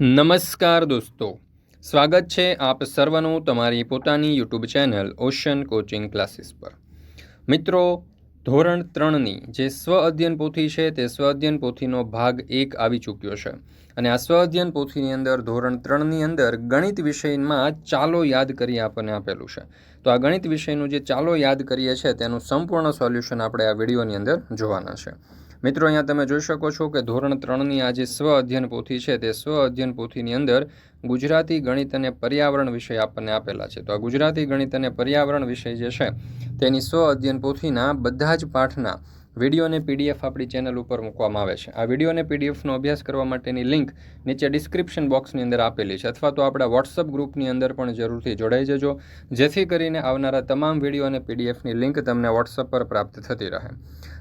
નમસ્કાર દોસ્તો, સ્વાગત છે આપ સર્વનું તમારી પોતાની YouTube channel ocean coaching classes પર। મિત્રો, ધોરણ 3ની જે સ્વ અધ્યયન પોથી છે તે સ્વ અધ્યયન પોથીનો ભાગ 1 આવી ચૂક્યો છે અને આ સ્વ અધ્યયન પોથીની અંદર ધોરણ 3ની અંદર ગણિત વિષયમાં ચાલો યાદ કરી આપણને આપેલું છે। તો આ ગણિત વિષયનું જે ચાલો યાદ કરીએ છીએ તેનું સંપૂર્ણ સોલ્યુશન આપણે આ વિડીયોની અંદર જોવાના છે। મિત્રો, અહીંયા તમે જોઈ શકો છો કે ધોરણ 3ની આ જે સ્વ અધ્યયન પોથી છે તે સ્વ અધ્યયન પોથીની અંદર ગુજરાતી ગણિત અને પર્યાવરણ વિષય આપણને આપેલા છે। તો આ ગુજરાતી ગણિત અને પર્યાવરણ વિષય જે છે તેની સ્વ અધ્યયન પોથીના બધા જ પાઠના વિડીયો અને પીડીએફ આપણી ચેનલ ઉપર મૂકવામાં આવે છે। આ વિડીયો અને પીડીએફનો અભ્યાસ કરવા માટેની લિંક નીચે ડિસ્ક્રિપ્શન બોક્સની અંદર આપેલી છે, અથવા તો આપણા વોટ્સઅપ ગ્રુપની અંદર પણ જરૂરથી જોડાઈ જજો, જેથી કરીને આવનારા તમામ વિડીયો અને પીડીએફની લિંક તમને વોટ્સઅપ પર પ્રાપ્ત થતી રહે।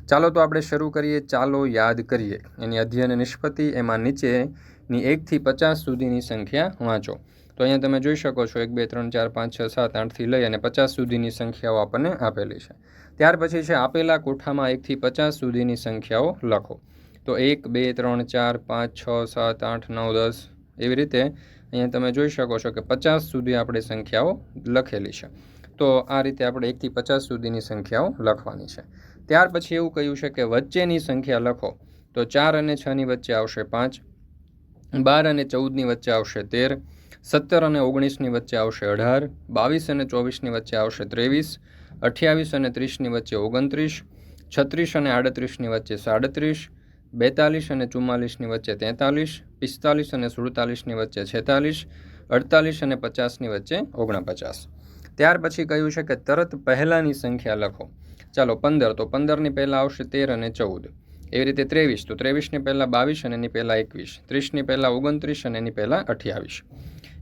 ચાલો તો આપણે શરૂ કરીએ। ચાલો યાદ કરીએ એની અધ્યયન નિષ્પત્તિ, એમાં નીચેની 1 થી 50 સુધીની સંખ્યા વાંચો। તો અહીંયા તમે જોઈ શકો છો 1 2 3 4 5 6 7 8 થી લઈ અને 50 સુધીની સંખ્યાઓ આપણને આપેલી છે। ત્યાર પછી છે આપેલા કોઠામાં 1 થી 50 સુધીની સંખ્યાઓ લખો। તો 1 2 3 4 5 6 7 8 9 10 એવી રીતે અહીંયા તમે જોઈ શકો છો કે 50 સુધી આપણે સંખ્યાઓ લખેલી છે। તો આ રીતે આપણે 1 થી 50 સુધીની સંખ્યાઓ લખવાની છે। ત્યાર પછી એવું કહ્યું છે કે વચ્ચેની સંખ્યા લખો। તો 4 અને 6ની વચ્ચે આવશે 5, 12 અને 14ની વચ્ચે આવશે 13, 17 અને 19ની વચ્ચે આવશે 18, 22 અને 24ની વચ્ચે આવશે 23, 28 અને 30ની વચ્ચે 29, 36 અને 38ની વચ્ચે 37, 42 અને 44ની વચ્ચે 43, 45 અને 47ની વચ્ચે 46, 48 અને 50ની વચ્ચે 49। ત્યાર પછી કહ્યું છે કે તરત પહેલાંની સંખ્યા લખો। ચાલો 15, તો 15ની પહેલાં આવશે 13 અને 14, એવી રીતે 23, તો 23ની પહેલાં 22 અને એની પહેલાં 21, 30ની પહેલાં 29 અને એની પહેલાં 28,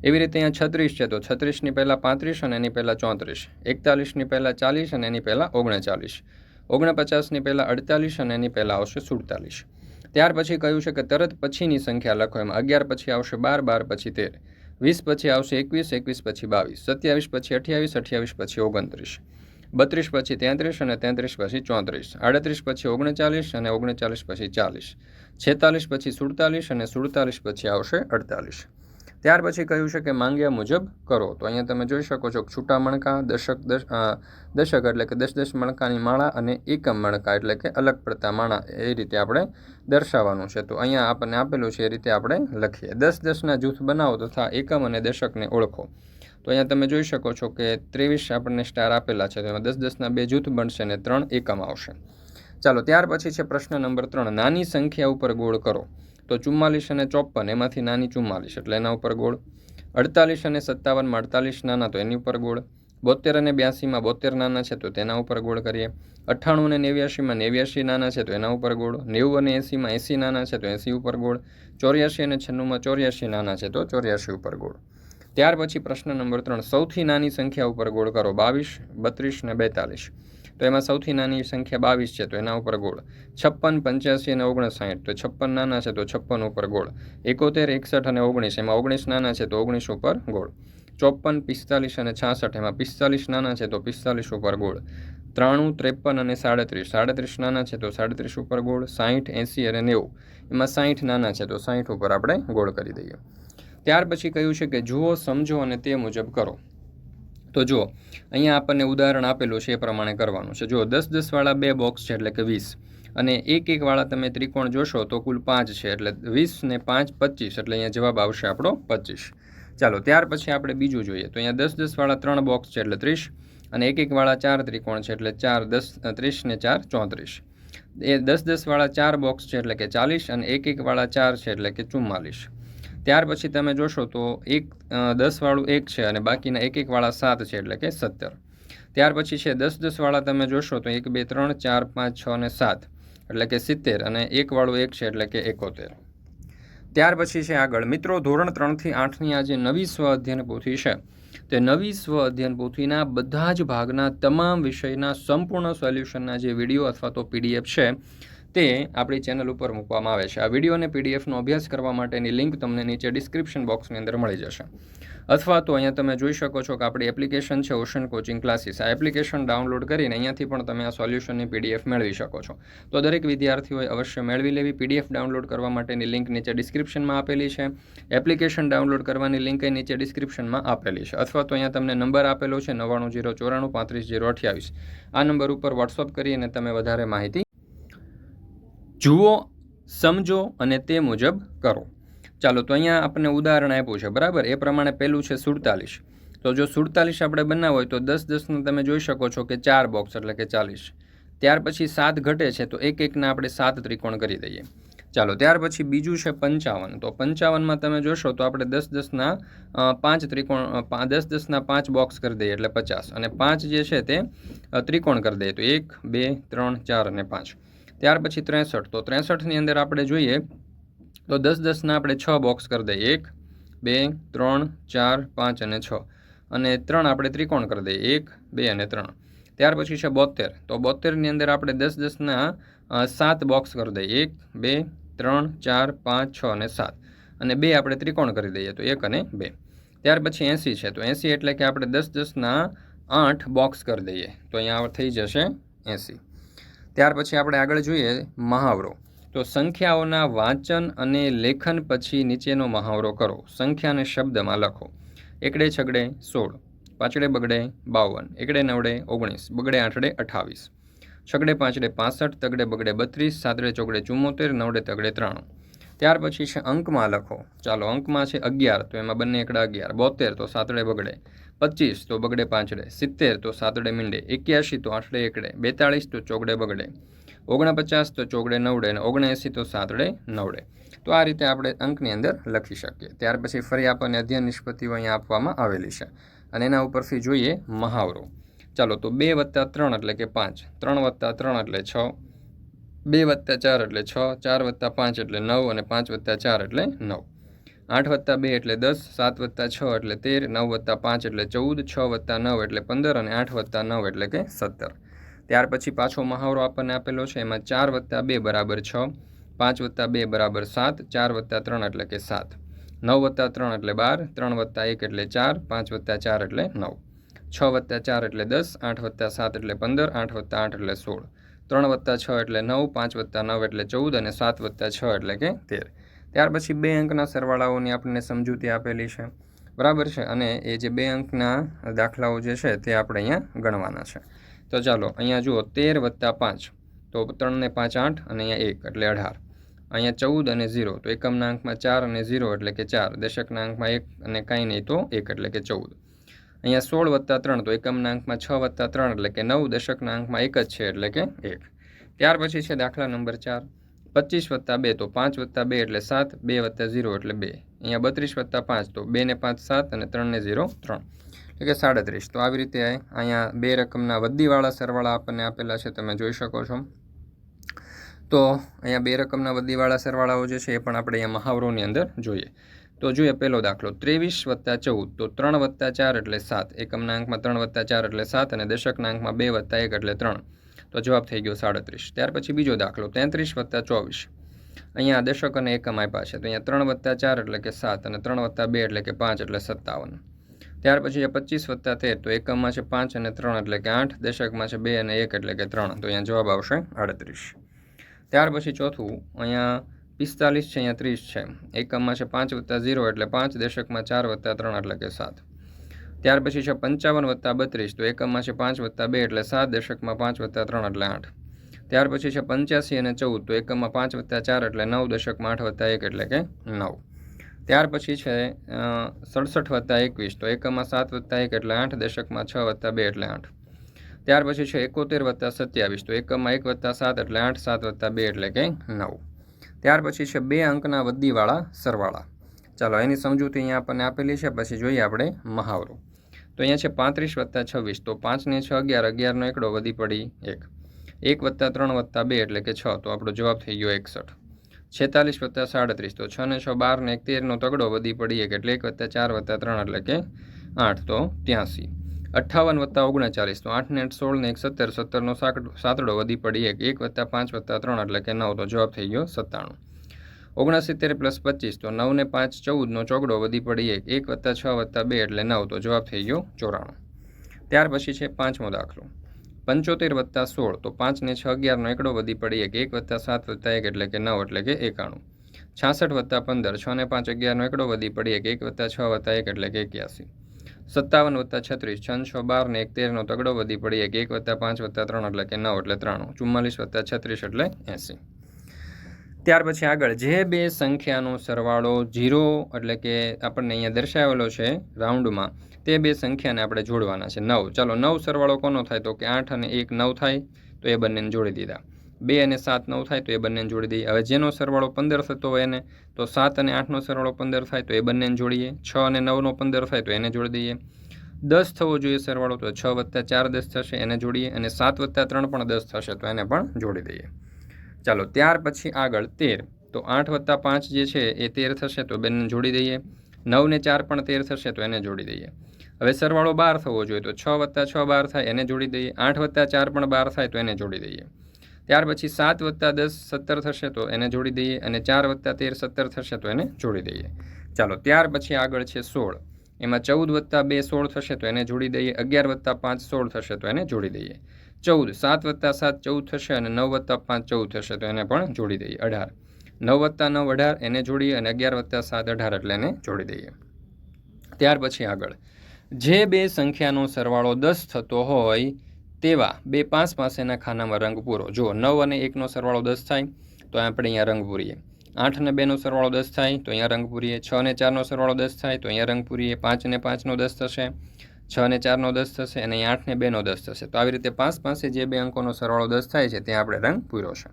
એવી રીતે અહીંયા 36 છે તો 36ની પહેલાં 35 અને એની પહેલાં 34, 41ની પહેલાં 40 અને એની પહેલાં 39, 49ની પહેલાં 48 અને એની પહેલાં આવશે 47। ત્યાર પછી કહ્યું છે કે તરત પછીની સંખ્યા લખો। એમાં 11 પછી આવશે 12, 12 પછી 13, 20 પછી આવશે 21, 21 પછી 22, 27 પછી 28, 28 પછી 29, 32 પછી 33 અને 33 પછી 34, 38 પછી 39 અને 39 પછી 40, 46 પછી 47 અને 47 પછી આવશે 48। ત્યાર પછી કહ્યું છે કે માંગ્યા મુજબ કરો। તો અહીંયા તમે જોઈ શકો છો છૂટા મણકા, દશક એટલે કે 10 મણકાની માળા અને એકમ મણકા એટલે કે અલગ પડતા માળા, એ રીતે આપણે દર્શાવવાનું છે। તો અહીંયા આપણને આપેલું છે એ રીતે આપણે લખીએ। 10-10ના જૂથ બનાવો તથા એકમ અને દશકને ઓળખો। તો અહીંયા તમે જોઈ શકો છો કે 23 આપણને સ્ટાર આપેલા છે, તો એમાં 10-10ના 2 જૂથ બનશે અને 3 એકમ આવશે। ચાલો ત્યાર પછી છે પ્રશ્ન નંબર 3, નાની સંખ્યા ઉપર ગોળ કરો। તો 44 અને 54 એમાંથી નાની 44 એટલે એના ઉપર ગોળ, 48 અને 57માં 48 નાના તો એની ઉપર ગોળ, 72 અને 82માં 72 નાના છે તો તેના ઉપર ગોળ કરીએ, 98 અને 89માં 89 નાના છે તો એના ઉપર ગોળ, 90 અને 80માં 80 નાના છે તો 80 ઉપર ગોળ, 84 અને 96માં 84 નાના છે તો 84 ઉપર ગોળ। ત્યાર પછી પ્રશ્ન નંબર 3, સૌથી નાની સંખ્યા ઉપર ગોળ કરો। 22, 32 અને 42, તો એમાં સૌથી નાની સંખ્યા 22 છે તો એના ઉપર ગોળ, 56, 85 અને 59, તો 56 નાના છે તો 56 ઉપર ગોળ, 71, 61 અને 19, એમાં 19 નાના છે તો 19 ઉપર ગોળ, 54, 45 અને 66, એમાં 45 નાના છે તો 45 ઉપર ગોળ, 93, 53 અને 37, 37 નાના છે તો 37 ઉપર ગોળ, 60, 80 અને 90, એમાં 60 નાના છે તો 60 ઉપર આપણે ગોળ કરી દઈએ। ત્યાર પછી કહ્યું છે કે જુઓ, સમજો અને તે મુજબ કરો। તો જુઓ, અહીંયા આપણને ઉદાહરણ આપેલું છે એ પ્રમાણે કરવાનું છે। જુઓ, 10-10 વાળા 2 બોક્સ છે એટલે કે 20, અને 1-1 વાળા તમે ત્રિકોણ જોશો તો કુલ 5 છે એટલે 20 ને 5 25, એટલે અહીંયા જવાબ આવશે આપણો 25। ચાલો ત્યાર પછી આપણે બીજું જોઈએ। તો અહીંયા 10-10 વાળા 3 બોક્સ છે એટલે 30, અને 1-1 વાળા 4 ત્રિકોણ છે એટલે 4 10 30 ને 4 34, એ 10-10 વાળા 4 બોક્સ છે એટલે કે 40, અને 1-1 વાળા 4 છે એટલે કે 44। ત્યાર પછી તમે જોશો તો 10 વાળું 1 છે અને બાકીના 1-1 વાળા 7 છે એટલે કે 17। ત્યાર પછી છે 10-10 વાળા તમે જોશો તો 1 2 3 4 5 6 અને 7 એટલે કે 70, અને 1 વાળું 1 છે એટલે કે 71। ત્યાર પછી છે આગળ મિત્રો, ધોરણ 3 થી 8ની આ જે નવી સ્વ અધ્યયન પોથી છે તે નવી સ્વ અધ્યયન પોથીના બધા જ ભાગના તમામ વિષયના સંપૂર્ણ સોલ્યુશનના જે વિડીયો અથવા તો પીડીએફ છે તે આપણી ચેનલ ઉપર મૂકવામાં આવે છે. આ વિડીયો અને પીડીએફનો અભ્યાસ કરવા માટેની લિંક તમને નીચે ડિસ્ક્રિપ્શન બોક્સની અંદર મળી જશે. અથવા તો અહીંયા તમે જોઈ શકો છો કે આપણી એપ્લિકેશન છે ઓશન કોચિંગ ક્લાસીસ. આ એપ્લિકેશન ડાઉનલોડ કરીને અહીંયાથી પણ તમે આ સોલ્યુશનની પીડીએફ મેળવી શકો છો. તો દરેક વિદ્યાર્થીઓએ અવશ્ય મેળવી લેવી. પીડીએફ ડાઉનલોડ કરવા માટેની લિંક નીચે ડિસ્ક્રિપ્શનમાં આપેલી છે. એપ્લિકેશન ડાઉનલોડ કરવાની લિંક નીચે ડિસ્ક્રિપ્શનમાં આપેલી છે. અથવા તો અહીંયા તમને નંબર આપેલો છે 99 094 35 028. આ નંબર ઉપર વોટ્સઅપ કરીને તમે વધારે માહિતી જુઓ, સમજો અને તે મુજબ કરો. ચાલો, તો અહીંયા આપણને ઉદાહરણ આપ્યું છે, બરાબર. એ પ્રમાણે પહેલું છે 47. તો જો 47 આપણે બનાવવું હોય તો 10 10 તમે જોઈ શકો છો કે 4 બોક્સ એટલે કે 40. ત્યાર પછી 7 ઘટે છે તો એક એકના આપણે 7 ત્રિકોણ કરી દઈએ. ચાલો, ત્યાર પછી બીજું છે 55. તો 55માં તમે જોશો તો આપણે 10 10ના 5 ત્રિકોણ 10 10ના 5 બોક્સ કરી દઈએ એટલે 50. અને 5 જે છે તે ત્રિકોણ કરી દઈએ તો 1 2 3 4 અને 5. ત્યાર પછી 63. તો 63ની અંદર આપણે જોઈએ તો 10 10ના આપણે 6 બોક્સ કરી દઈએ 1 2 3 4 5 અને 6. અને 3 આપણે ત્રિકોણ કરી દઈએ 1 2 અને 3. ત્યાર પછી છે 72. તો 72ની અંદર આપણે 10 10ના 7 બોક્સ કરી દઈએ 1 2 3 4 5 6 અને 7. અને 2 આપણે ત્રિકોણ કરી દઈએ તો 1 અને 2. ત્યાર પછી 80 છે. તો 80 એટલે કે આપણે 10 10ના 8 બોક્સ કરી દઈએ તો અહીંયા થઈ જશે 80. ત્યાર પછી આપણે આગળ જોઈએ મહાવરો. તો સંખ્યાઓના વાંચન અને લેખન પછી નીચેનો મહાવરો કરો. સંખ્યાને શબ્દમાં લખો. એકડે છગડે 16, પાછડે બગડે 52, એકડે નવડે 19, બગડે આઠડે 28, છગડે પાંચડે 65, તગડે બગડે 32, સાતડે ચોગડે 74, નવડે તગડે 93. ત્યાર પછી છે અંકમાં લખો. ચાલો, અંકમાં છે 11. તો એમાં બંને એકડા 11, 72 તો સાતડે બગડે, 25 તો બગડે પાંચડે, 70 તો સાતડે મીંડે, 81 તો આઠડે એકડે, 42 તો ચોગડે બગડે, 49 તો ચોગડે નવડે અને 79 તો સાતડે નવડે. તો આ રીતે આપણે અંકની અંદર લખી શકીએ. ત્યાર પછી ફરી આપણને અધ્યયન નિષ્પત્તિઓ અહીંયા આપવામાં આવેલી છે અને એના ઉપરથી જોઈએ મહાવરો. ચાલો, તો 2 + 3 એટલે કે 5, 3 + 3 એટલે 6, 2 + 4 એટલે 6, 4 + 5 એટલે 9 અને 5 + 4 એટલે 9, 8 + 2 એટલે 10, 7 + 6 એટલે 13, 9 + 5 એટલે 14, 6 + 9 એટલે 15 અને 8 + 9 એટલે કે 17. ત્યાર પછી પાછો મહાવરો આપણને આપેલો છે. એમાં 4 + 2 = 6, 5 + 2 = 7, 4 + 3 એટલે કે 7, 9 + 3 એટલે 12, 3 + 1 એટલે 4, 5 + 4 એટલે 9, 6 + 4 એટલે 10, 8 + 7 એટલે 15, 8 + 8 એટલે 16, 3 + 6 એટલે 9, 5 + 9 એટલે 14 અને 7 + 6 એટલે કે 13. ત્યાર પછી 2 અંકના સરવાળાઓની આપણને સમજૂતી આપેલી છે, બરાબર છે. અને એ જે 2 અંકના દાખલાઓ જે છે તે આપણે અહીંયા ગણવાના છે. તો ચાલો, અહીંયા જુઓ 13 + 5. તો 3 ને 5 8 અને અહીંયા 1 એટલે 18. અહીંયા 14 અને 0. તો એકમના અંકમાં 4 અને 0 એટલે કે 4, દશકના અંકમાં 1 અને કાંઈ નહીં તો 1 એટલે કે 14. અહીંયા 16 + 3. તો એકમના અંકમાં 6 + 3 એટલે કે 9, દશકના અંકમાં 1 જ છે એટલે કે 1. ત્યાર પછી છે દાખલા નંબર 4. 25 + 2. તો 5 + 2 એટલે 7, 2 + 0 એટલે 2. અહીંયા 32 + 5. તો 2 ને 5 7 અને 3 ને 0 3 એટલે કે 37. તો આવી રીતે અહીંયા 2 રકમના વદ્દીવાળા સરવાળા આપણને આપેલા છે, તમે જોઈ શકો છો. તો અહીંયા 2 રકમના વદ્દીવાળા સરવાળાઓ જે છે એ પણ આપણે અહીંયા મહાવરોની અંદર જોઈએ. તો જોઈએ પહેલો દાખલો 23 + 14. તો 3 + 4 એટલે 7, એકમના અંકમાં 3 + 4 એટલે 7 અને દશકના અંકમાં 2 + 1 એટલે 3. તો જવાબ થઈ ગયો 37. ત્યાર પછી બીજો દાખલો 33 + 24. અહીંયા દશક અને એકમ આપ્યા છે. તો અહીંયા 3 + 4 એટલે કે 7 અને 3 + 2 એટલે કે 5 એટલે 57. ત્યાર પછી 25 + 13. તો એકમમાં છે 5 અને 3 એટલે કે 8, દશકમાં છે 2 અને 1 એટલે કે 3. તો અહીંયા જવાબ આવશે 38. ત્યાર પછી ચોથું અહીંયા 45 છે, અહીંયા 30 છે. એકમમાં છે 5 + 0 એટલે 5, દશકમાં 4 + 3 એટલે કે 7. ત્યાર પછી છે 55 + 32. તો એકમમાં છે 5 + 2 એટલે 7, દશકમાં 5 + 3 એટલે 8. ત્યાર પછી છે 85 અને 14. તો એકમમાં 5 + 4 એટલે 9, દશકમાં 8 + 1 એટલે કે 9. ત્યાર પછી છે 67 + 21. તો એકમમાં 7 + 1 એટલે 8, દશકમાં 6 + 2 એટલે 8. ત્યાર પછી છે 71 + 27. તો એકમમાં 1 + 7 એટલે 8, 7 + 2 એટલે કે 9. ત્યાર પછી છે 2 અંકના વદ્દીવાળા સરવાળા. ચાલો, એની સમજૂતી અહીંયા આપણને આપેલી છે. પછી જોઈએ આપણે મહાવરો. તો અહીંયા છે 35 + 26. તો 5 ને 6 11, 11નો એકડો વધી પડી 1. 1 + 3 + 2 એટલે કે 6. તો આપણો જવાબ થઈ ગયો 61. 46 + 37. તો 6 ને 6 12 ને 1 13નો તગડો વધી પડી 1 એટલે 1 + 4 + 3 એટલે કે 8. તો 83. 58 + 39 તો 8 ને 8 16 ને 1 17, 17નો સાતડો વધી પડી 1, 1 + 5 + 3 એટલે કે 9, તો જવાબ થઈ ગયો 97. 69 + 25 તો 9 ને 5 14નો ચોગડો વધી પડી 1, 1 + 6 + 2 એટલે 9, તો જવાબ થઈ ગયો 94. ત્યાર પછી છે પાંચમો દાખલો. 75 + 16 તો 5 ને 6 11નો એકડો વધી પડી 1, 1 + 7 + 1 એટલે કે 9, એટલે કે 91. 66 + 15 6 ને 5 11નો એકડો વધી પડી 1, 1 + 6 + 1 એટલે કે 81. 57 + 36 6 6 12 ને 1 13નો તગડો વધી પડી 1, 1 + 5 + 3 એટલે કે 9, એટલે 93. 44 + 36 એટલે 80. ત્યાર પછી આગળ જે બે સંખ્યાનો સરવાળો 0 એટલે કે આપણને અહીંયા દર્શાવેલો છે રાઉન્ડમાં, તે બે સંખ્યાને આપણે જોડવાના છે 9. ચાલો 9 સરવાળો કોનો થાય તો કે 8 અને 1 9 થાય, તો એ બંનેને જોડી દીધા. 2 અને 7 9 થાય, તો એ બંનેને જોડી દઈએ. હવે જેનો સરવાળો 15 થતો હોય એને, તો 7 અને 8નો સરવાળો 15 થાય, તો એ બંનેને જોડીએ. 6 અને 9નો 15 થાય, તો એને જોડી દઈએ. 10 થવો જોઈએ સરવાળો, તો 6 + 4 10 થશે, એને જોડીએ. અને 7 + 3 પણ 10 થશે, તો એને પણ જોડી દઈએ. ચાલો ત્યાર પછી આગળ 13 તો 8 + 5 જે છે એ 13 થશે, તો બંને જોડી દઈએ. 9 ને 4 પણ 13 થશે, તો એને જોડી દઈએ. હવે સરવાળો 12 થવો જોઈએ, તો 6 + 6 12 થાય, એને જોડી દઈએ. 8 + 4 પણ 12 થાય, તો એને જોડી દઈએ. ત્યાર પછી 7 + 10 17 થશે, તો એને જોડી દઈએ. અને 4 + 13 17 થશે, તો એને જોડી દઈએ. ચાલો ત્યાર પછી આગળ છે 16. એમાં 14 + 2 16 થશે, તો એને જોડી દઈએ. 11 + 5 16 થશે, તો એને જોડી દઈએ. 14 7 + 7 14 થશે, અને 9 + 5 14 થશે, તો એને પણ જોડી દઈએ. 18 9 + 9 18, એને જોડીએ. અને 11 + 7 18 એટલે એને જોડી દઈએ. ત્યાર પછી આગળ જે બે સંખ્યાનો સરવાળો 10 થતો હોય તેવા બે 5 પાસેના ખાનામાં રંગ પૂરો. જો 9 અને 1નો સરવાળો 10 થાય, તો આપણે અહીંયા રંગ પૂરીએ. 8 અને 2નો સરવાળો 10 થાય, તો અહીંયા રંગ પૂરીએ. 6 અને 4નો સરવાળો 10 થાય, તો અહીંયા રંગ પૂરીએ. 5 અને 5નો 10 થશે, 6 અને 4નો 10 થશે, અને 8 ને 2નો 10 થશે. તો આવી રીતે 5 પાસે જે બે અંકોનો સરવાળો 10 થાય છે, ત્યાં આપણે રંગ પૂર્યો છે.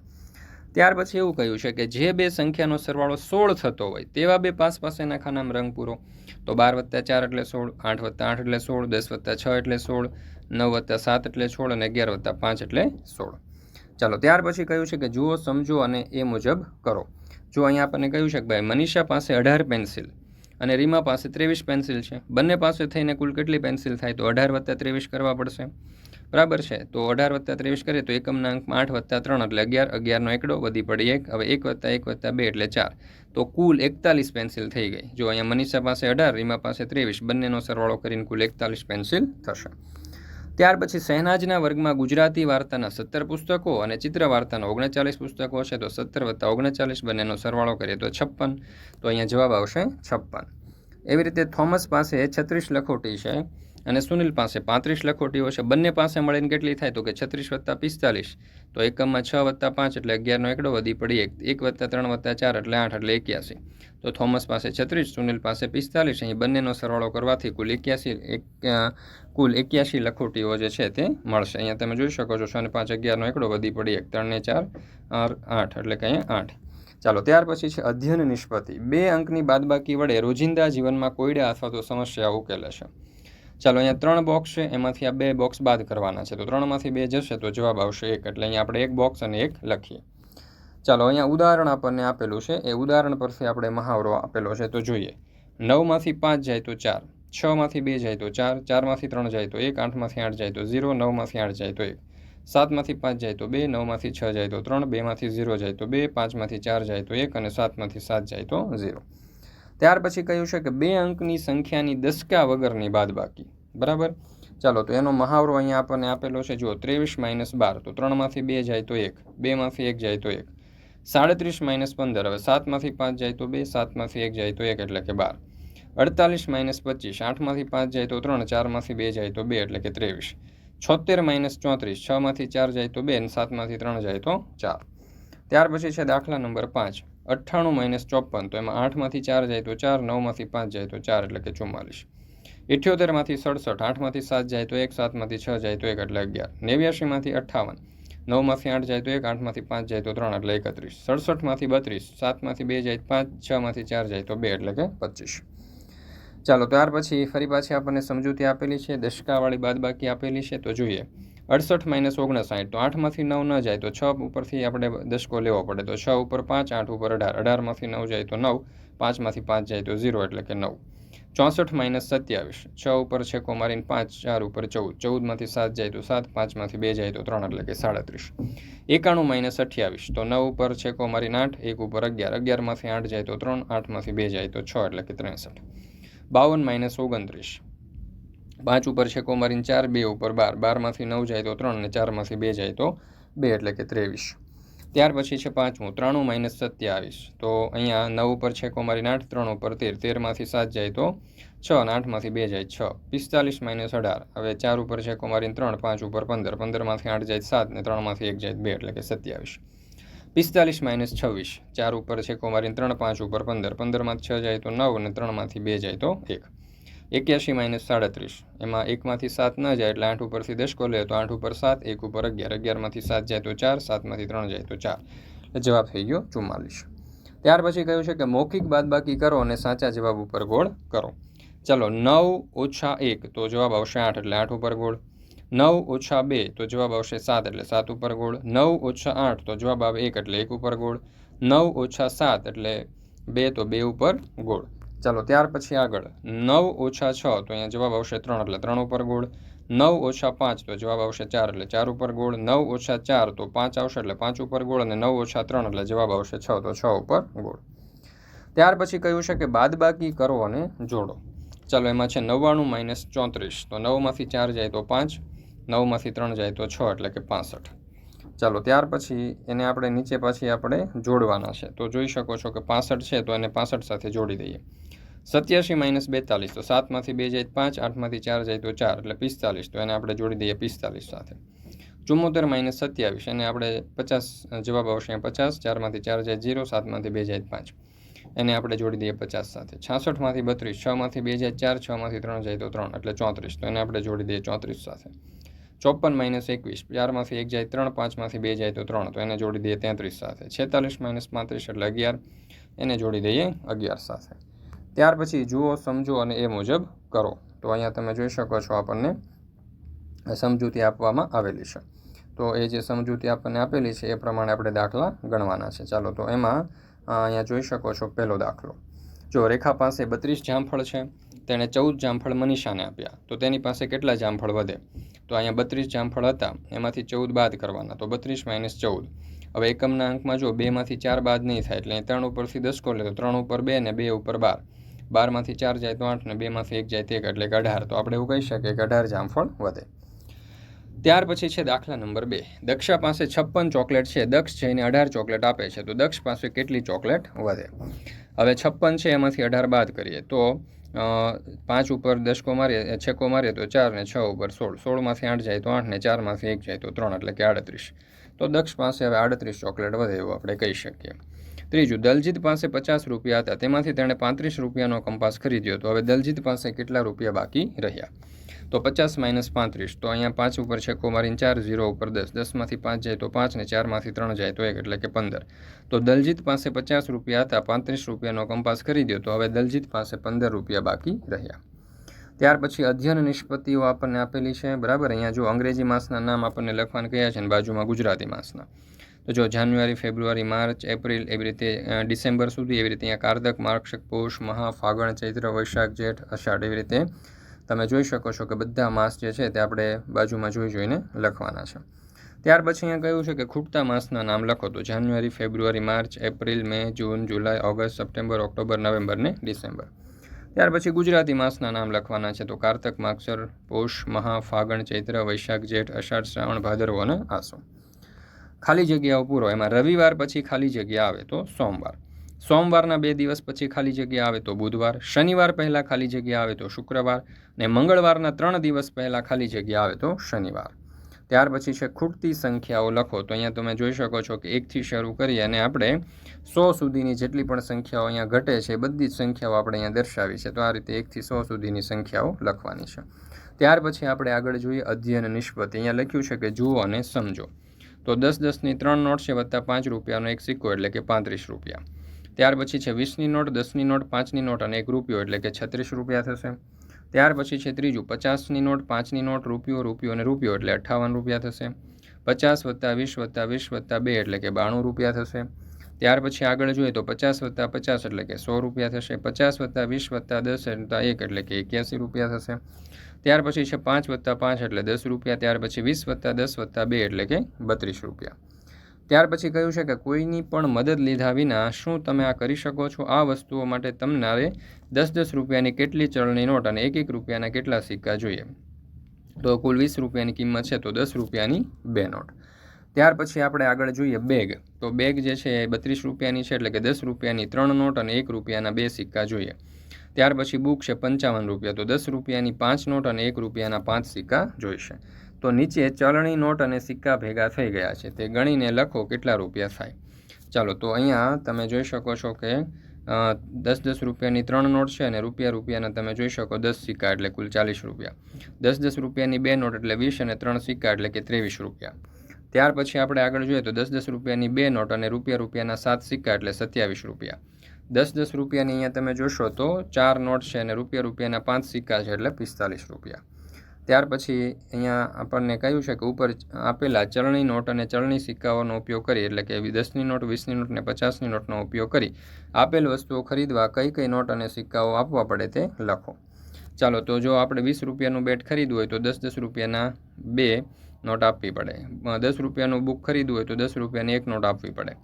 ત્યાર પછી એવું કહ્યું છે કે જે બે સંખ્યાનો સરવાળો 16 થતો હોય તેવા બે 5 પાસેના ખાનામાં રંગ પૂરો. તો 12 + 4 એટલે 16, 8 + 8 એટલે 16, 10 + 6 એટલે 16, 9 + 7 એટલે 16, અને 11 + 5 એટલે 16. ચાલો ત્યાર પછી કહ્યું છે કે જુઓ, સમજો અને એ મુજબ કરો. જો અહીંયા આપણને કહ્યું છે કે ભાઈ મનીષા પાસે 18 પેન્સિલ અને રીમા પાસે 23 પેન્સિલ છે. બંને પાસે થઈને કુલ કેટલી પેન્સિલ થાય? તો 18 + 23 કરવા પડશે. બરાબર છે. તો 18 + 23 કરીએ તો એકમના અંકમાં 8 + 3 એટલે 11, 11નો એકડો વધી પડી 1. હવે 1 + 1 + 2 એટલે 4, તો કુલ 41 પેન્સિલ થઈ ગઈ. જો અહીંયા મનીષા પાસે 18, રીમા પાસે 23, બંનેનો સરવાળો કરીને કુલ 41 પેન્સિલ થશે. ત્યાર પછી શહેનાજના વર્ગમાં ગુજરાતી વાર્તાના 17 પુસ્તકો અને ચિત્ર વાર્તાના 39 પુસ્તકો છે. તો 17 + 39 બંનેનો સરવાળો કરીએ તો 56, તો અહીંયા જવાબ આવશે 56. એવી રીતે થોમસ પાસે 36 લખોટી છે અને સુનિલ પાસે 35 લખોટીઓ છે. બંને પાસે મળીને કેટલી થાય? તો કે 36 + 45, તો એકમમાં 6 + 5 એટલે 11નો એકડો વધી પડી 1, 1 + 3 + 4 એટલે 8 એટલે 81. તો થોમસ પાસે 36, સુનિલ પાસે 45, અહીં બંનેનો સરવાળો કરવાથી કુલ 81 લખોટીઓ જે છે તે મળશે. અહીંયા તમે જોઈ શકો છો 6 ને 5 11નો એકડો વધી પડી 1, 3 ને 4 8 એટલે કે અહીંયા 8. ચાલો ત્યાર પછી છે અધ્યયન નિષ્પત્તિ. 2 અંકની બાદબાકી વડે રોજિંદા જીવનમાં કોયડા અથવા તો સમસ્યા ઉકેલે છે. ચાલો અહીંયા 3 બોક્સ છે, એમાંથી આ 2 બોક્સ બાદ કરવાના છે. તો 3માંથી 2 જશે, તો જવાબ આવશે 1. એટલે અહીંયા આપણે 1 બોક્સ અને 1 લખીએ. ચાલો અહીંયા ઉદાહરણ આપણને આપેલું છે, એ ઉદાહરણ પરથી આપણે મહાવરો આપેલો છે, તો જોઈએ. 9માંથી 5 જાય તો 4, 6માંથી 2 જાય તો 4, 4માંથી 3 જાય તો 1, 8માંથી 8 જાય તો 0, 9માંથી 8 જાય તો 1, 7માંથી 5 જાય તો 2, 9માંથી 6 જાય તો 3, 2માંથી 0 જાય તો 2, 5માંથી 4 જાય તો 1, અને 7માંથી 7 જાય તો 0. ત્યાર પછી કહ્યું છે કે 2 અંકની સંખ્યાની દશકા વગરની બાદબાકી. બરાબર. ચાલો તો એનો મહાવરો અહીંયા આપણને આપેલો છે. જુઓ, 23 - 12, તો 3માંથી 2 જાય તો 1, 2માંથી 1 જાય તો 1. 37 - 15, હવે 7માંથી 5 જાય તો 2, 7માંથી 1 જાય તો 1 એટલે કે 12. 48 - 25, 8માંથી 5 જાય તો 3, 4માંથી 2 જાય તો 2 એટલે કે 23. 76 - 34, 6માંથી 4 જાય તો 2, અને 7માંથી 3 જાય તો 4. ત્યાર પછી છે દાખલા નંબર 5. 98 - 54, તો એમાં 8માંથી 4 જાય તો 4, 9માંથી 5 જાય તો 4 એટલે કે 44. 78માંથી 67, 8માંથી 7 જાય તો 1, 7માંથી 6 જાય તો 1 એટલે 11. 89માંથી 58, 9માંથી 8 જાય તો 1, 8માંથી 5 જાય તો 3 એટલે 31. 67માંથી 32, 7માંથી 2 જાય તો 5, 6માંથી 4 જાય તો 2 એટલે કે 25. ચાલો ત્યાર પછી ફરી પાછી આપણને સમજૂતી આપેલી છે, દશકાવાળી બાદબાકી આપેલી છે. તો જોઈએ. 68 - 59, તો 8માંથી 9 ન જાય તો 6 ઉપરથી આપણે દશકો લેવો પડે. તો 6 ઉપર 5, 8 ઉપર 18, 18માંથી 9 જાય તો 9, 5માંથી 5 જાય તો 0 એટલે કે 9. 64 માઇનસ 27, 6 ઉપર છેકો મારીને 5, 4 ઉપર 14, 14માંથી 7 જાય તો 7, 5માંથી 2 જાય તો 3 એટલે કે 37. 91 માઇનસ 28, તો 9 ઉપર છેકો મારીને 8, 1 ઉપર 11, 11માંથી 8 જાય તો 3, 8માંથી 2 જાય તો 6 એટલે કે 63. 52 માઇનસ 29, 5 ઉપર છેકો મારીને 4, 2 ઉપર 12, 12માંથી 9 જાય તો 3 અને 4માંથી 2 જાય તો 2 એટલે કે 23. ત્યાર પછી છે પાંચમું 93 માઇનસ 27, તો અહીંયા 9 ઉપર છેકો મારીને 8, 3 ઉપર 13, 13માંથી 7 જાય તો 6 અને 8માંથી 2 જાય 6. 45 માઇનસ 18, હવે 4 ઉપર છેકો મારીને 3, 5 ઉપર 15, 15માંથી 8 જાય 7 ને 3માંથી 1 જાય 2 એટલે કે 27. 45 માઇનસ 26, 4 ઉપર છેકો મારીને 3, 5 ઉપર 15, 15માંથી 6 જાય તો 9 અને 3માંથી 2 જાય તો 1. 81 માઇનસ 37, એમાં 1માંથી 7 ન જાય એટલે 8 ઉપરથી દશકો લે તો 8 ઉપર 7, 1 ઉપર 11, 11માંથી 7 જાય તો 4, 7માંથી 3 જાય તો 4, એટલે જવાબ થઈ ગયો 44. ત્યાર પછી કહ્યું છે કે મૌખિક બાદબાકી કરો અને સાચા જવાબ ઉપર ગોળ કરો. ચાલો 9 ઓછા 1 તો જવાબ આવશે 8 એટલે 8 ઉપર ગોળ. 9 ઓછા 2 તો જવાબ આવશે 7 એટલે 7 ઉપર ગોળ. 9 ઓછા 8 તો જવાબ આવે 1 એટલે 1 ઉપર ગોળ. 9 ઓછા 7 એટલે 2 તો 2 ઉપર ગોળ. ચાલો ત્યાર પછી આગળ 9 ઓછા 6 તો અહીંયા જવાબ આવશે 3 એટલે 3 ઉપર ગોળ. 9 ઓછા 5 તો જવાબ આવશે 4 એટલે 4 ઉપર ગોળ. 9 ઓછા 4 તો 5 આવશે એટલે 5 ઉપર ગોળ અને 9 ઓછા 3 એટલે જવાબ આવશે 6 તો 6 ઉપર ગોળ. ત્યાર પછી કહ્યું છે કે બાદબાકી કરો અને જોડો. ચાલો એમાં છે 99 માઇનસ 34, તો 9માંથી 4 જાય તો 5, 9માંથી 3 જાય તો 6 એટલે કે 65. ચાલો ત્યાર પછી એને આપણે નીચે પાછી આપણે જોડવાના છે, તો જોઈ શકો છો કે 65 છે તો એને 65 સાથે જોડી દઈએ. 87 માઇનસ 42, તો 7માંથી 2 જાય 5, 8માંથી 4 જાય તો 4 એટલે 45, તો એને આપણે જોડી દઈએ 45 સાથે. 74 માઇનસ 27, એને આપણે 50 જવાબ આવશે 50, 4માંથી 4 જાય 0, 7માંથી 2 જાય 5, એને આપણે જોડી દઈએ 50 સાથે. 66માંથી 32, 6માંથી 2 જાય 4, 6માંથી 3 જાય તો 3 એટલે 34, તો એને આપણે જોડી દઈએ 34 સાથે. 54 માઇનસ 21, 4માંથી 1 જાય 3, 5માંથી 2 જાય તો 3, તો એને જોડી દઈએ 33 સાથે. 46 માઇનસ 35 એટલે 11, એને જોડી દઈએ 11 સાથે. ત્યાર પછી જુઓ, સમજો અને એ મુજબ કરો. તો અહીંયા તમે જોઈ શકો છો આપણને સમજૂતી આપવામાં આવેલી છે. તો એ જે સમજૂતી આપણને આપેલી છે એ પ્રમાણે આપણે દાખલા ગણવાના છે. ચાલો તો એમાં અહીંયા જોઈ શકો છો પહેલો દાખલો. જો રેખા પાસે 32 જામફળ છે, તેણે 14 જામફળ મનીષાને આપ્યા, તો તેની પાસે કેટલા જામફળ વધે? તો અહીંયા 32 જામફળ હતા, એમાંથી 14 બાદ કરવાના, તો 32 માઇનસ 14. હવે એકમના અંકમાં જો 2માંથી 4 બાદ નહીં થાય એટલે 3 ઉપરથી 10 કો લે તો 3 ઉપર 2 ને 2 ઉપર 12, 12માંથી 4 જાય તો 8 ને 2માંથી 1 જાય તો 1 એટલે 18, તો આપણે એવું કહી શકીએ કે 18 જામફળ વધે. ત્યાર પછી છે દાખલા નંબર 2. દક્ષા પાસે 56 ચોકલેટ છે, દક્ષ જઈને 18 ચોકલેટ આપે છે, તો દક્ષ પાસે કેટલી ચોકલેટ વધે? હવે 56 છે એમાંથી 18 બાદ કરીએ તો 5 ઉપર 10 મારીએ, છેકો મારીએ તો 4 ને 6 ઉપર 16, 16માંથી 8 જાય તો 8 ને 4માંથી 1 જાય તો 3 એટલે કે 38, તો દક્ષ પાસે હવે 38 ચોકલેટ વધે એવું આપણે કહી શકીએ. ત્રીજું, દલજીત પાસે 50 રૂપિયા હતા, તેમાંથી તેણે 35 રૂપિયાનો કંપાસ ખરીદ્યો, તો હવે દલજીત પાસે કેટલા રૂપિયા બાકી રહ્યા? તો 50 માઇનસ 35, તો અહીંયા 5 ઉપર છેકો મારીને 4, 0 ઉપર 10, 10માંથી 5 જાય તો 5 ને 4માંથી 3 જાય તો 1 એટલે કે 15, તો દલજીત પાસે 50 રૂપિયા હતા, 35 રૂપિયાનો કંપાસ ખરીદ્યો, તો હવે દલજીત પાસે 15 રૂપિયા બાકી રહ્યા. ત્યાર પછી અધ્યયન નિષ્પત્તિઓ આપણને આપેલી છે, બરાબર. અહીંયા જો અંગ્રેજી માસના નામ આપણને લખવાના કહ્યા છે અને બાજુમાં ગુજરાતી માસના. તો જો જાન્યુઆરી, ફેબ્રુઆરી, માર્ચ, એપ્રિલ, એવી રીતે ડિસેમ્બર સુધી, એવી રીતે અહીંયા કારતક, માર્ગશક, પૌષ, મહા, ફાગણ, ચૈત્ર, વૈશાખ, જેઠ, અષાઢ, એવી રીતે તમે જોઈ શકો છો કે બધા માસ જે છે તે આપણે બાજુમાં જોઈને લખવાના છે. ત્યાર પછી અહીંયા કહ્યું છે કે ખૂટતા માસના નામ લખો, તો જાન્યુઆરી, ફેબ્રુઆરી, માર્ચ, એપ્રિલ, મે, જૂન, જુલાઈ, ઓગસ્ટ, સપ્ટેમ્બર, ઓક્ટોબર, નવેમ્બર ને ડિસેમ્બર. ત્યાર પછી ગુજરાતી માસના નામ લખવાના છે, તો કારતક, માગસર, પૌષ, મહા, ફાગણ, ચૈત્ર, વૈશાખ, જેઠ, અષાઢ, શ્રાવણ, ભાદરવો અને આસો. ખાલી જગ્યાઓ પૂરો. એમાં રવિવાર પછી ખાલી જગ્યા આવે તો સોમવાર, સોમવારના 2 દિવસ પછી ખાલી જગ્યા આવે તો બુધવાર, શનિવાર પહેલાં ખાલી જગ્યા આવે તો શુક્રવાર, ને મંગળવારના 3 દિવસ પહેલાં ખાલી જગ્યા આવે તો શનિવાર. ત્યાર પછી છે ખૂટતી સંખ્યાઓ લખો, તો અહીંયા તમે જોઈ શકો છો કે 1થી શરૂ કરી અને આપણે 100 સુધીની જેટલી પણ સંખ્યાઓ અહીંયા ઘટે છે બધી જ સંખ્યાઓ આપણે અહીંયા દર્શાવી છે, તો આ રીતે 1થી 100 સુધીની સંખ્યાઓ લખવાની છે. ત્યાર પછી આપણે આગળ જોઈએ અધ્યયન નિષ્પત્તિ. અહીંયા લખ્યું છે કે જુઓ અને સમજો. તો 10-10ની 3 નોટ છે વત્તા 5 રૂપિયાનો એક સિક્કો એટલે કે 35 રૂપિયા. ત્યાર પછી છે 20ની નોટ, 10ની નોટ, 5ની નોટ અને 1 રૂપિયો એટલે કે 36 રૂપિયા થશે. ત્યાર પછી છે ત્રીજું 50ની નોટ, 5ની નોટ, રૂપિયો અને રૂપિયો એટલે 58 રૂપિયા થશે. 50 વત્તા 20 વત્તા 20 વત્તા 2 એટલે કે 92 રૂપિયા થશે. ત્યાર પછી આગળ જોઈએ તો 50 + 50 એટલે કે 100 રૂપિયા થશે. 50 + 20 + 10 = 1 એટલે કે 81 રૂપિયા થશે. ત્યાર પછી છે 5 + 5 એટલે 10 રૂપિયા. ત્યાર પછી 20 + 10 + 2 એટલે કે 32 રૂપિયા. ત્યાર પછી કહ્યું છે કે કોઈની પણ મદદ લીધા વિના શું તમે આ કરી શકો છો? આ વસ્તુઓ માટે તમારે 10-10 રૂપિયાની કેટલી ચલણી નોટ અને 1-1 રૂપિયાના કેટલા સિક્કા જોઈએ? તો કુલ 20 રૂપિયાની કિંમત છે, તો 10 રૂપિયાની 2 નોટ. ત્યાર પછી આપણે આગળ જોઈએ બેગ. તો બેગ જે છે એ 32 રૂપિયાની છે, એટલે કે 10 રૂપિયાની 3 નોટ અને 1 રૂપિયાના 2 સિક્કા જોઈએ. ત્યાર પછી બુક છે 55 રૂપિયા, તો 10 રૂપિયાની 5 નોટ અને 1 રૂપિયાના 5 સિક્કા જોઈશે. તો નીચે ચલણી નોટ અને સિક્કા ભેગા થઈ ગયા છે, તે ગણીને લખો કેટલા રૂપિયા થાય. ચાલો, તો અહીંયા તમે જોઈ શકો છો કે 10-10 રૂપિયાની 3 નોટ છે અને રૂપિયાના તમે જોઈ શકો 10 સિક્કા એટલે કુલ 40 રૂપિયા. 10-10 રૂપિયાની 2 નોટ એટલે 20 અને 3 સિક્કા એટલે કે 23 રૂપિયા. ત્યાર પછી આપણે આગળ જોઈએ તો 10-10 રૂપિયાની 2 નોટ અને રૂપિયાના 7 સિક્કા એટલે 27 રૂપિયા. 10-10 રૂપિયાની અહીંયા તમે જોશો તો 4 નોટ છે અને રૂપિયાના 5 સિક્કા છે એટલે 45 રૂપિયા. ત્યાર પછી અહીંયા આપણને કહ્યું છે કે ઉપર આપેલા ચલણી નોટ અને ચલણી સિક્કાઓનો ઉપયોગ કરી, એટલે કે 10ની નોટ, 20ની નોટ અને 50ની નોટનો ઉપયોગ કરી આપેલ વસ્તુઓ ખરીદવા કઈ નોટ અને સિક્કાઓ આપવા પડે તે લખો. ચાલો, તો જો આપણે 20 રૂપિયાનું બેટ ખરીદવું હોય તો 10-10 રૂપિયાના 2 નોટ આપવી પડે. 10 રૂપિયાનું બુક ખરીદવું હોય તો 10 રૂપિયાની 1 નોટ આપવી પડે.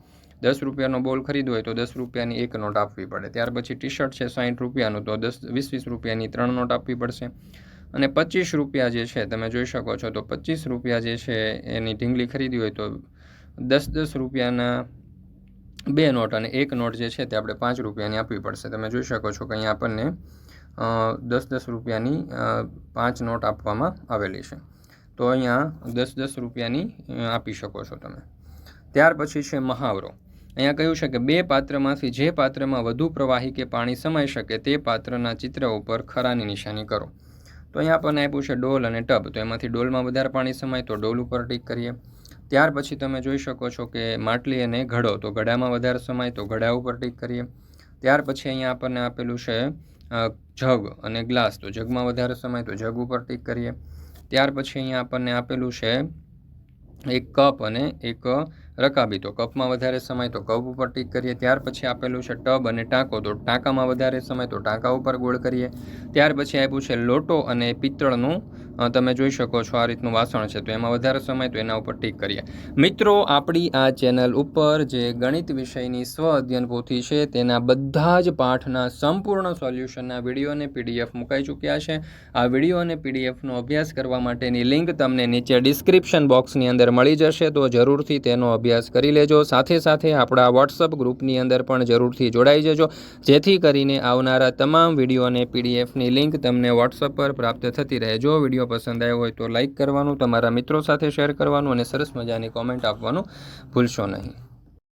10 રૂપિયાનો બોલ ખરીદવો હોય તો 10 રૂપિયાની 1 નોટ આપવી પડે. ત્યાર પછી ટી શર્ટ છે 60 રૂપિયાનું, તો 20 રૂપિયાની 3 નોટ આપવી પડશે. અને 25 રૂપિયા જે છે તમે જોઈ શકો છો, તો 25 રૂપિયા જે છે એની ઢીંગલી ખરીદી હોય તો 10-10 રૂપિયાના 2 નોટ અને 1 નોટ જે છે તે આપણે 5 રૂપિયાની આપવી પડશે. તમે જોઈ શકો છો કે અહીંયા આપણને 10-10 રૂપિયાની 5 નોટ આપવામાં આવેલી છે. તો અહીંયા 10-10 રૂપિયાની આપી શકો છો તમે. ત્યાર પછી છે મહાવરો. અહીંયા કહ્યું છે કે 2 પાત્રમાંથી જે પાત્રમાં વધુ પ્રવાહી કે પાણી સમાઈ શકે તે પાત્રના ચિત્ર ઉપર ખરાની નિશાની કરો. તો અહીંયા આપણને આપ્યું છે ડોલ અને ટબ, તો એમાંથી ડોલમાં વધારે પાણી સમાય તો ડોલ ઉપર ટીક કરીએ. ત્યાર પછી તમે જોઈ શકો છો કે માટલી અને ઘડો, તો ઘડામાં વધારે સમાય તો ઘડા ઉપર ટીક કરીએ. ત્યાર પછી અહીંયા આપણને આપેલું છે જગ અને ગ્લાસ, તો જગમાં વધારે સમાય તો જગ ઉપર ટીક કરીએ. ત્યાર પછી અહીંયા આપણને આપેલું છે એક કપ અને એક રકાબી, તો કપમાં વધારે સમાય તો કપ ઉપર ટીક કરીએ. ત્યાર પછી આપેલું છે ટબ અને ટાંકો, તો ટાંકામાં વધારે સમાય તો ટાંકા ઉપર ગોળ કરીએ. ત્યાર પછી આપ્યું છે લોટો અને પિત્તળનું, તમે જોઈ શકો છો આ રીતનું વાસણ છે, તો એમાં વધારે સમાય તો એના ઉપર ટીક કરીએ. મિત્રો, આપણી આ ચેનલ ઉપર જે ગણિત વિષયની સ્વ અધ્યયન પોથી છે તેના બધા જ પાઠના સંપૂર્ણ સોલ્યુશનના વિડીયો અને પીડીએફ મુકાઈ ચૂક્યા છે. આ વિડીયો અને પીડીએફનો અભ્યાસ કરવા માટેની લિંક તમને નીચે ડિસ્ક્રિપ્શન બોક્સની અંદર મળી જશે, તો જરૂરથી તેનો અભ્યાસ કરી લેજો. સાથે સાથે આપણા વોટ્સઅપ ગ્રુપની અંદર પણ જરૂરથી જોડાઈ જજો, જેથી કરીને આવનારા તમામ વિડીયો અને પીડીએફની લિંક તમને વોટ્સઅપ પર પ્રાપ્ત થતી રહે. જો વિડીયો પસંદ આવ્યો હોય તો લાઇક કરવાનું, તમારા મિત્રો સાથે શેર કરવાનું અને સરસ મજાની કોમેન્ટ આપવાનું ભૂલશો નહીં.